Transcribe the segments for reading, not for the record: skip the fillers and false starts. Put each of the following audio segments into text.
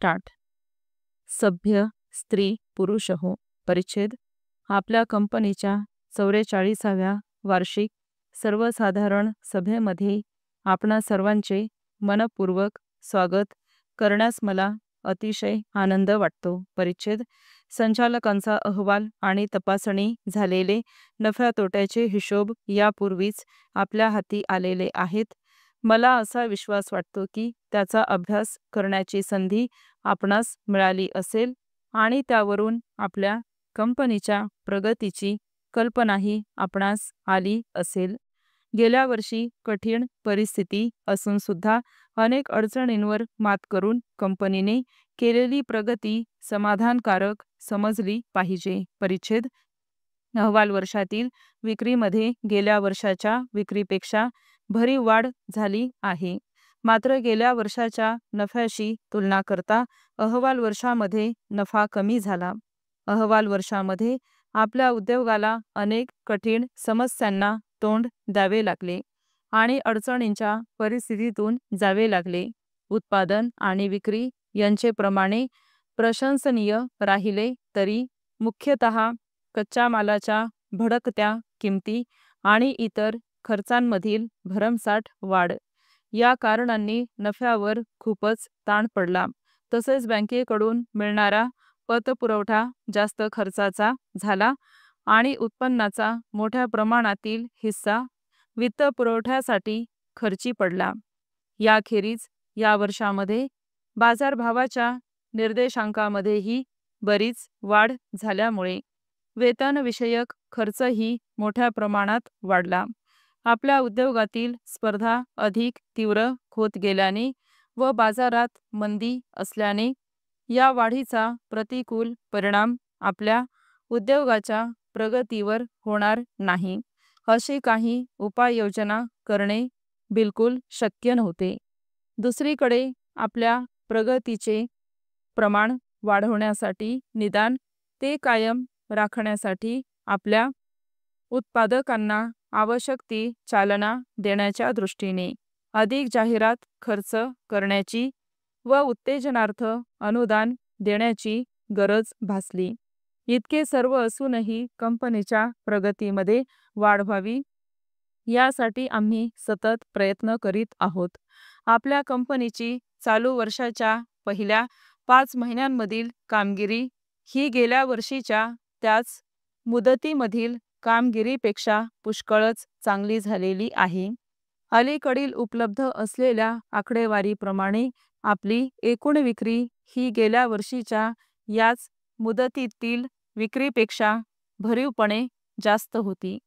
Start. सभ्य स्त्री पुरुष हो. परिच्छेद. आपल्या कंपनीच्या 44व्या वार्षिक सर्वसाधारण सभेमध्ये आपणा सर्वांचे मनपूर्वक स्वागत करण्यास मला अतिशय आनंद वाटतो. परिच्छेद. संचालकांचा अहवाल आणि तपासणी झालेले नफ्या तोट्याचे हिशोब यापूर्वीच आपल्या हाती आलेले आहेत. मला असा विश्वास वाटतो की त्याचा अभ्यास करण्याची संधी आपणास मिळाली असेल आणि त्यावरून आपल्या कंपनीच्या प्रगतीची कल्पनाही आपणास आली असेल. गेल्या वर्षी कठीण परिस्थिती असून सुद्धा अनेक अडचणींवर मात करून कंपनीने केलेली प्रगती समाधानकारक समजली पाहिजे. परिच्छेद. अहवाल वर्षातील विक्रीमध्ये गेल्या वर्षाच्या विक्रीपेक्षा भरीव वाढ झाली आहे. मात्र गेल्या वर्षाच्या नफ्याशी तुलना करता अहवाल वर्षामध्ये नफा कमी झाला. अहवाल वर्षामध्ये आपल्या उद्योगाला अनेक कठीण समस्यांना तोंड द्यावे लागले आणि अडचणींच्या परिस्थितीतून जावे लागले. उत्पादन आणि विक्री यांचे प्रमाणे प्रशंसनीय राहिले तरी मुख्यतः कच्च्या मालाच्या भडकत्या किमती आणि इतर खर्चांमधील भरमसाठ वाढ या कारणांनी नफ्यावर खूपच ताण पडला. तसेच बँकेकडून मिळणारा पतपुरवठा जास्त खर्चाचा झाला आणि उत्पन्नाचा मोठ्या प्रमाणातील हिस्सा वित्तपुरवठ्यासाठी खर्ची पडला. याखेरीज या वर्षामध्ये बाजारभावाच्या निर्देशांकामध्येही बरीच वाढ झाल्यामुळे वेतनविषयक खर्चही मोठ्या प्रमाणात वाढला. आपल्या उद्योगातील स्पर्धा अधिक तीव्र होत गेल्याने व बाजारात मंदी असल्याने या वाढीचा प्रतिकूल परिणाम आपल्या उद्योगाच्या प्रगतीवर होणार नाही अशी काही उपाययोजना करणे बिलकुल शक्य नव्हते. दुसरीकडे आपल्या प्रगतीचे प्रमाण वाढवण्यासाठी निदान ते कायम राखण्यासाठी आपल्या उत्पादकांना आवश्यक ती चालना देण्याच्या दृष्टीने अधिक जाहिरात खर्च करण्याची व उत्तेजनार्थ अनुदान देण्याची गरज भासली. इतके सर्व असूनही कंपनीच्या प्रगतीमध्ये वाढ व्हावी यासाठी आम्ही सतत प्रयत्न करीत आहोत. आपल्या कंपनीची चालू वर्षाच्या पहिल्या 5 महिन्यांमधील कामगिरी ही गेल्या वर्षीच्या त्याच मुदतीमधील कामगिरीपेक्षा पुष्कळच चांगली झालेली आहे. अलीकडील उपलब्ध असलेल्या आकडेवारीप्रमाणे आपली एकूण विक्री ही गेल्या वर्षीच्या याच मुदतीतील विक्रीपेक्षा भरीवपणे जास्त होती.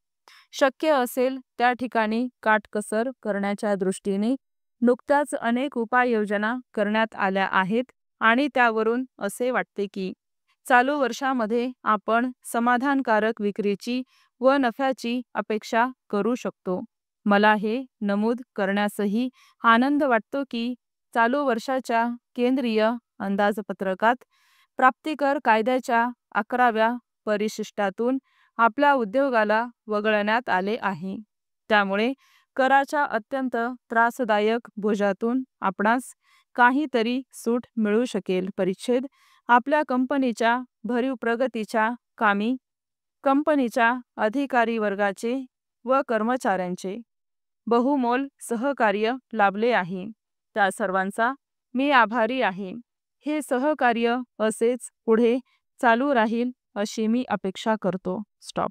शक्य असेल त्या ठिकाणी काटकसर करण्याच्या दृष्टीने नुकत्याच अनेक उपाययोजना करण्यात आल्या आहेत आणि त्यावरून असे वाटते की चालू वर्षामध्ये आपण समाधानकारक विक्रीची व नफ्याची अपेक्षा करू शकतो. मला हे नमूद करण्यासही आनंद वाटतो की चालू वर्षाच्या केंद्रीय अंदाजपत्रकात प्राप्तिकर कायद्याच्या 11व्या परिशिष्टातून आपल्या उद्योगाला वगळण्यात आले आहे. त्यामुळे कराच्या अत्यंत त्रासदायक बोजातून आपणास काहीतरी सूट मिळू शकेल. परिच्छेद. आपल्या कंपनीच्या भरीव प्रगतीच्या कामी कंपनीच्या अधिकारी वर्गाचे व कर्मचाऱ्यांचे बहुमोल सहकार्य लाभले आहे. त्या सर्वांचा मी आभारी आहे. हे सहकार्य असेच पुढे चालू राहील अशी मी अपेक्षा करतो. स्टॉप.